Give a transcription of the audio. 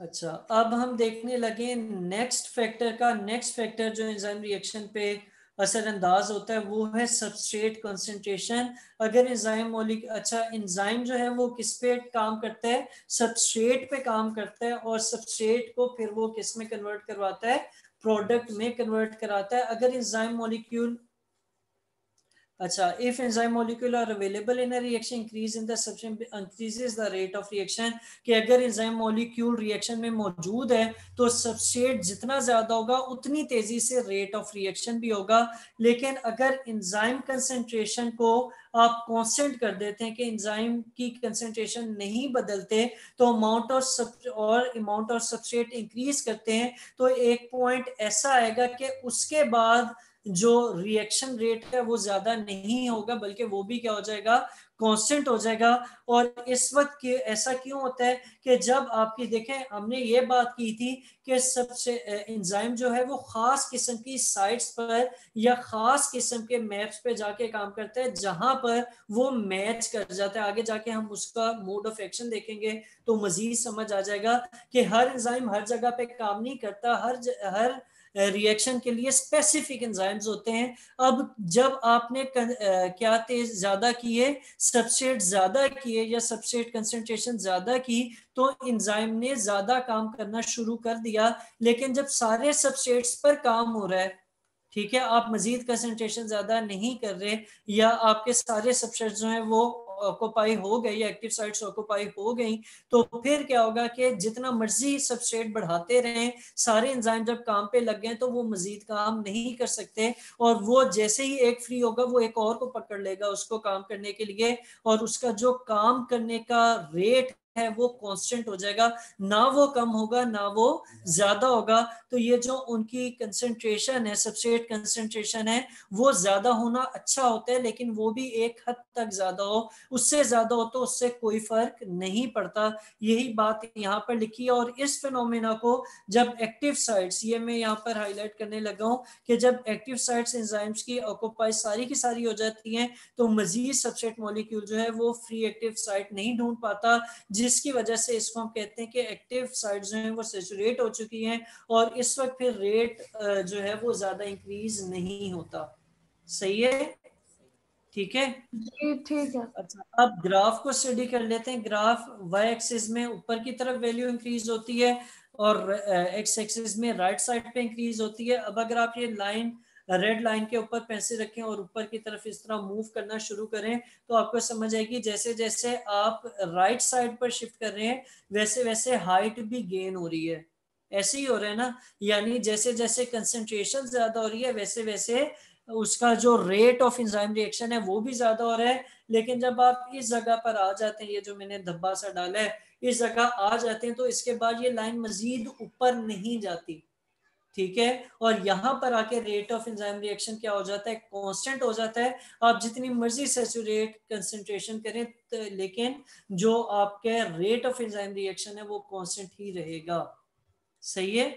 अच्छा, अब हम देखने लगे नेक्स्ट फैक्टर का। नेक्स्ट फैक्टर जो एंजाइम रिएक्शन पे असरअंदाज होता है वो है सबस्ट्रेट कंसंट्रेशन। अगर एंजाइम अच्छा, एंजाइम जो है वो किस पे काम करता है? सबस्ट्रेट पे काम करता है, और सबस्ट्रेट को फिर वो किस में कन्वर्ट करवाता है? प्रोडक्ट में कन्वर्ट कराता है। अगर एंजाइम मॉलिक्यूल अच्छा, if enzyme molecule are available in a reaction, increase in the substance increases the rate of reaction। कि अगर एंजाइम मॉलिक्यूल रिएक्शन में मौजूद है तो सबस्ट्रेट जितना ज्यादा होगा उतनी तेजी से रेट ऑफ रिएक्शन भी होगा। लेकिन अगर एंजाइम कंसंट्रेशन को आप कांस्टेंट कर देते हैं, कि एंजाइम की कंसंट्रेशन नहीं बदलते, तो अमाउंट ऑफ सबस्ट्रेट इंक्रीज करते हैं, तो एक पॉइंट ऐसा आएगा कि उसके बाद जो रिएक्शन रेट है वो ज्यादा नहीं होगा, बल्कि वो भी क्या हो जाएगा? कांस्टेंट हो जाएगा। और इस वक्त के ऐसा क्यों होता है कि जब आपकी देखें, हमने ये बात की थी कि सबसे एंजाइम जो है वो खास किस्म की साइट्स पर या खास किस्म के मैप्स पे जाके काम करता है जहां पर वो मैच कर जाता है। आगे जाके हम उसका मोड ऑफ एक्शन देखेंगे तो मजीद समझ आ जाएगा कि हर एंजाइम हर जगह पे काम नहीं करता। हर रिएक्शन के लिए स्पेसिफिक एंजाइम्स होते हैं। अब जब आपने क्या तेज ज्यादा किए, सबस्ट्रेट ज्यादा किए या सबस्ट्रेट कंसंट्रेशन ज्यादा की, तो एंजाइम ने ज्यादा काम करना शुरू कर दिया। लेकिन जब सारे सबस्ट्रेट्स पर काम हो रहा है, ठीक है, आप मजीद कंसंट्रेशन ज्यादा नहीं कर रहे, या आपके सारे सबसेट जो है वो ऑक्यूपाई हो गई, एक्टिव साइट्स ऑक्यूपाई हो गई, तो फिर क्या होगा कि जितना मर्जी सबस्ट्रेट बढ़ाते रहें, सारे एंजाइम जब काम पे लग गए तो वो मजीद काम नहीं कर सकते, और वो जैसे ही एक फ्री होगा वो एक और को पकड़ लेगा उसको काम करने के लिए, और उसका जो काम करने का रेट है वो कांस्टेंट हो जाएगा, ना वो कम होगा ना वो ज्यादा होगा। तो ये जो उनकी कंसंट्रेशन है, सबस्ट्रेट कंसंट्रेशन है, वो ज्यादा होना अच्छा होता है, लेकिन वो भी एक हद तक ज्यादा हो। उससे ज्यादा हो तो उससे कोई फर्क नहीं पड़ता। यही बात यहाँ पर लिखी है। और इस फिनोमेना को जब एक्टिव साइट्स, ये मैं यहाँ पर हाईलाइट करने लगा हूँ, कि जब एक्टिव साइट्स एंजाइम्स की ऑक्यूपाई सारी की सारी हो जाती हैं, तो मजीद सबस्ट्रेट मॉलिक्यूल जो है वो फ्री एक्टिव साइट नहीं ढूंढ पाता, जिसकी वजह से इसको हम कहते हैं कि एक्टिव साइट जो है वो सैचुरेट हो चुकी हैं, और इस वक्त फिर रेट जो है वो ज्यादा इंक्रीज नहीं होता। सही है? ठीक है जी ठीक है। अच्छा, अब ग्राफ को स्टडी कर लेते हैं। ग्राफ वाई एक्सिस में ऊपर की तरफ वैल्यू इंक्रीज होती है, और एक्स एक्सिस में राइट साइड पे इंक्रीज होती है। अब अगर आप ये लाइन रेड लाइन के ऊपर पैसे रखें और ऊपर की तरफ इस तरह मूव करना शुरू करें, तो आपको समझ आएगी जैसे जैसे आप राइट साइड पर शिफ्ट कर रहे हैं वैसे वैसे हाइट भी गेन हो रही है। ऐसे ही हो रहा है ना? यानी जैसे जैसे कंसंट्रेशन ज्यादा हो रही है वैसे वैसे उसका जो रेट ऑफ एंजाइम रिएक्शन है वो भी ज्यादा हो रहा है। लेकिन जब आप इस जगह पर आ जाते हैं, ये जो मैंने धब्बा सा डाला है, इस जगह आ जाते हैं, तो इसके बाद ये लाइन मजीद ऊपर नहीं जाती। ठीक है, और यहाँ पर आके रेट ऑफ एंजाइम रिएक्शन क्या हो जाता है? कांस्टेंट हो जाता है। आप जितनी मर्जी सैचुरेट कंसंट्रेशन करें, लेकिन जो आपके रेट ऑफ एंजाइम रिएक्शन है वो कांस्टेंट ही रहेगा। सही है?